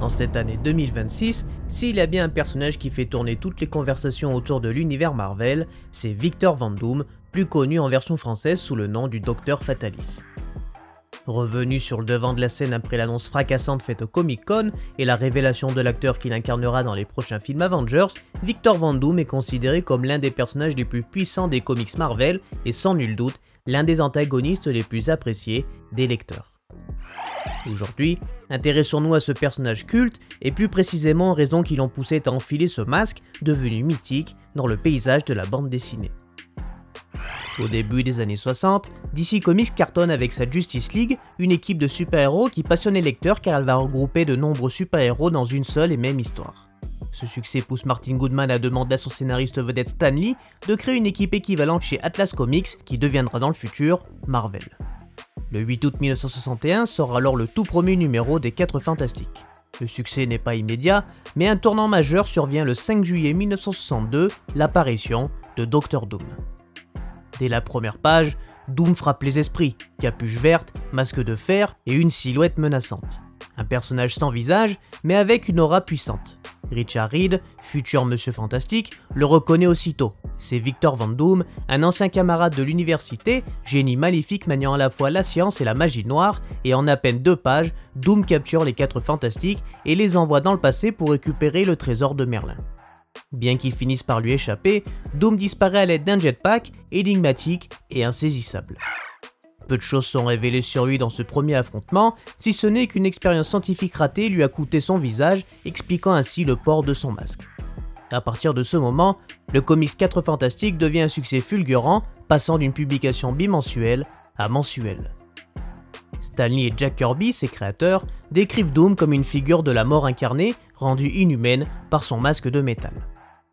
En cette année 2026, s'il y a bien un personnage qui fait tourner toutes les conversations autour de l'univers Marvel, c'est Victor Von Doom, plus connu en version française sous le nom du Docteur Fatalis. Revenu sur le devant de la scène après l'annonce fracassante faite au Comic-Con et la révélation de l'acteur qu'il incarnera dans les prochains films Avengers, Victor Von Doom est considéré comme l'un des personnages les plus puissants des comics Marvel et sans nul doute l'un des antagonistes les plus appréciés des lecteurs. Aujourd'hui, intéressons-nous à ce personnage culte et plus précisément en raison qui l'ont poussé à enfiler ce masque devenu mythique dans le paysage de la bande dessinée. Au début des années 60, DC Comics cartonne avec sa Justice League, une équipe de super-héros qui passionne les lecteurs car elle va regrouper de nombreux super-héros dans une seule et même histoire. Ce succès pousse Martin Goodman à demander à son scénariste vedette Stan Lee de créer une équipe équivalente chez Atlas Comics qui deviendra dans le futur Marvel. Le 8 août 1961 sort alors le tout premier numéro des 4 Fantastiques. Le succès n'est pas immédiat, mais un tournant majeur survient le 5 juillet 1962, l'apparition de Dr Doom. Dès la première page, Doom frappe les esprits, capuche verte, masque de fer et une silhouette menaçante. Un personnage sans visage, mais avec une aura puissante. Richard Reed, futur Monsieur Fantastique, le reconnaît aussitôt. C'est Victor Von Doom, un ancien camarade de l'université, génie maléfique maniant à la fois la science et la magie noire, et en à peine 2 pages, Doom capture les 4 Fantastiques et les envoie dans le passé pour récupérer le trésor de Merlin. Bien qu'il finisse par lui échapper, Doom disparaît à l'aide d'un jetpack, énigmatique et insaisissable. Peu de choses sont révélées sur lui dans ce premier affrontement, si ce n'est qu'une expérience scientifique ratée lui a coûté son visage, expliquant ainsi le port de son masque. À partir de ce moment, le comics 4 Fantastiques devient un succès fulgurant, passant d'une publication bimensuelle à mensuelle. Stan Lee et Jack Kirby, ses créateurs, décrivent Doom comme une figure de la mort incarnée, rendue inhumaine par son masque de métal.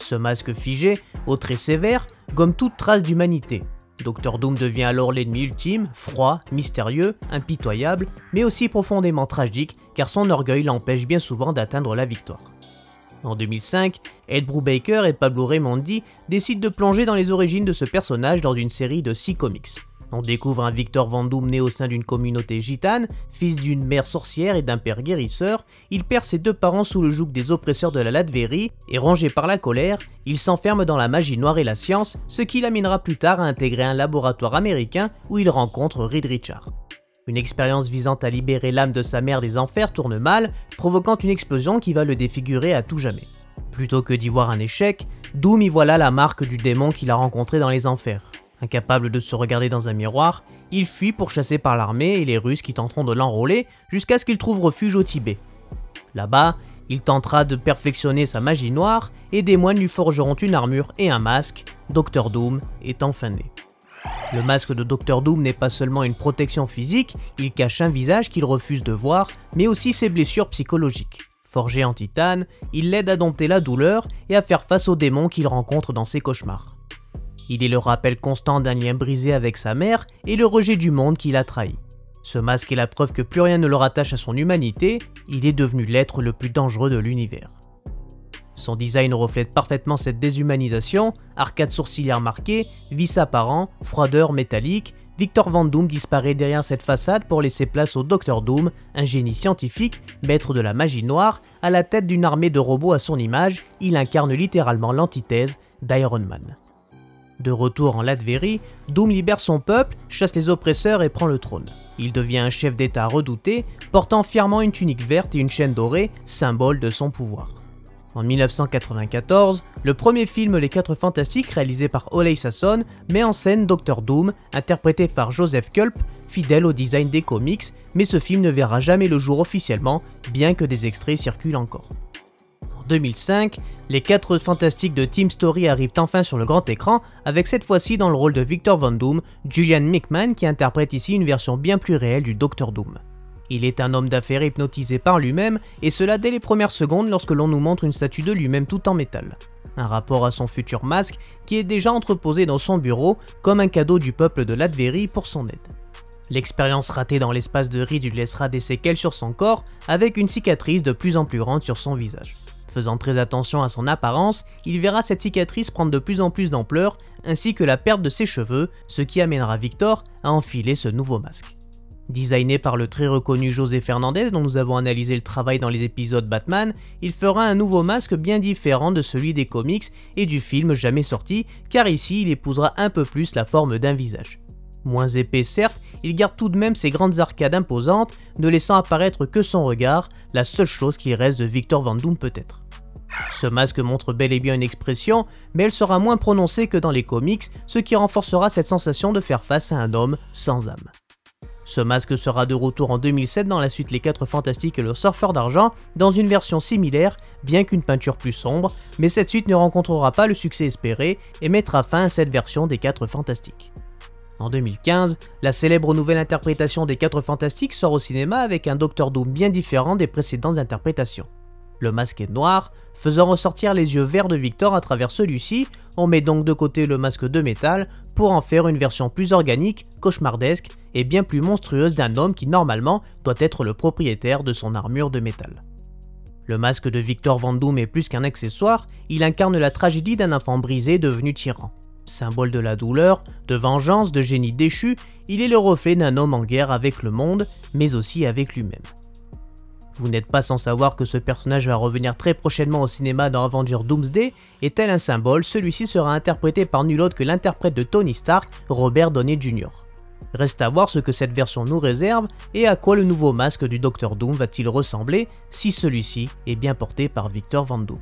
Ce masque figé, aux traits sévères, gomme toute trace d'humanité. Dr Doom devient alors l'ennemi ultime, froid, mystérieux, impitoyable, mais aussi profondément tragique car son orgueil l'empêche bien souvent d'atteindre la victoire. En 2005, Ed Brubaker et Pablo Raimondi décident de plonger dans les origines de ce personnage dans une série de 6 comics. On découvre un Victor Von Doom né au sein d'une communauté gitane, fils d'une mère sorcière et d'un père guérisseur. Il perd ses 2 parents sous le joug des oppresseurs de la Latverie et rongé par la colère, il s'enferme dans la magie noire et la science, ce qui l'amènera plus tard à intégrer un laboratoire américain où il rencontre Reed Richards. Une expérience visant à libérer l'âme de sa mère des enfers tourne mal, provoquant une explosion qui va le défigurer à tout jamais. Plutôt que d'y voir un échec, Doom y voit là la marque du démon qu'il a rencontré dans les enfers. Incapable de se regarder dans un miroir, il fuit pourchassé par l'armée et les Russes qui tenteront de l'enrôler jusqu'à ce qu'il trouve refuge au Tibet. Là-bas, il tentera de perfectionner sa magie noire et des moines lui forgeront une armure et un masque. Dr Doom est enfin né. Le masque de Dr Doom n'est pas seulement une protection physique, il cache un visage qu'il refuse de voir, mais aussi ses blessures psychologiques. Forgé en titane, il l'aide à dompter la douleur et à faire face aux démons qu'il rencontre dans ses cauchemars. Il est le rappel constant d'un lien brisé avec sa mère et le rejet du monde qui l'a trahi. Ce masque est la preuve que plus rien ne le rattache à son humanité, il est devenu l'être le plus dangereux de l'univers. Son design reflète parfaitement cette déshumanisation, arcades sourcilières marquées, vice apparent, froideur métallique. Victor Von Doom disparaît derrière cette façade pour laisser place au Dr Doom, un génie scientifique, maître de la magie noire, à la tête d'une armée de robots à son image. Il incarne littéralement l'antithèse d'Iron Man. De retour en Latverie, Doom libère son peuple, chasse les oppresseurs et prend le trône. Il devient un chef d'État redouté, portant fièrement une tunique verte et une chaîne dorée, symbole de son pouvoir. En 1994, le premier film Les 4 Fantastiques réalisé par Ole Sasson met en scène Dr Doom, interprété par Joseph Culp, fidèle au design des comics, mais ce film ne verra jamais le jour officiellement, bien que des extraits circulent encore. En 2005, les 4 Fantastiques de Team Story arrivent enfin sur le grand écran, avec cette fois-ci dans le rôle de Victor Von Doom, Julian Mickman qui interprète ici une version bien plus réelle du Dr Doom. Il est un homme d'affaires hypnotisé par lui-même, et cela dès les premières secondes lorsque l'on nous montre une statue de lui-même tout en métal. Un rapport à son futur masque qui est déjà entreposé dans son bureau comme un cadeau du peuple de Latverie pour son aide. L'expérience ratée dans l'espace de Reed lui laissera des séquelles sur son corps avec une cicatrice de plus en plus grande sur son visage. Faisant très attention à son apparence, il verra cette cicatrice prendre de plus en plus d'ampleur ainsi que la perte de ses cheveux, ce qui amènera Victor à enfiler ce nouveau masque. Designé par le très reconnu José Fernandez dont nous avons analysé le travail dans les épisodes Batman, il fera un nouveau masque bien différent de celui des comics et du film jamais sorti, car ici il épousera un peu plus la forme d'un visage. Moins épais certes, il garde tout de même ses grandes arcades imposantes, ne laissant apparaître que son regard, la seule chose qui reste de Victor Van Doom peut-être. Ce masque montre bel et bien une expression, mais elle sera moins prononcée que dans les comics, ce qui renforcera cette sensation de faire face à un homme sans âme. Ce masque sera de retour en 2007 dans la suite Les 4 Fantastiques et le Surfeur d'Argent, dans une version similaire, bien qu'une peinture plus sombre, mais cette suite ne rencontrera pas le succès espéré et mettra fin à cette version des 4 Fantastiques. En 2015, la célèbre nouvelle interprétation des 4 Fantastiques sort au cinéma avec un Dr Doom bien différent des précédentes interprétations. Le masque est noir, faisant ressortir les yeux verts de Victor à travers celui-ci, on met donc de côté le masque de métal pour en faire une version plus organique, cauchemardesque et bien plus monstrueuse d'un homme qui normalement doit être le propriétaire de son armure de métal. Le masque de Victor Van Doom est plus qu'un accessoire, il incarne la tragédie d'un enfant brisé devenu tyran. Symbole de la douleur, de vengeance, de génie déchu, il est le reflet d'un homme en guerre avec le monde, mais aussi avec lui-même. Vous n'êtes pas sans savoir que ce personnage va revenir très prochainement au cinéma dans Avengers Doomsday, et tel un symbole, celui-ci sera interprété par nul autre que l'interprète de Tony Stark, Robert Downey Jr. Reste à voir ce que cette version nous réserve et à quoi le nouveau masque du Dr Doom va-t-il ressembler si celui-ci est bien porté par Victor Van Doom.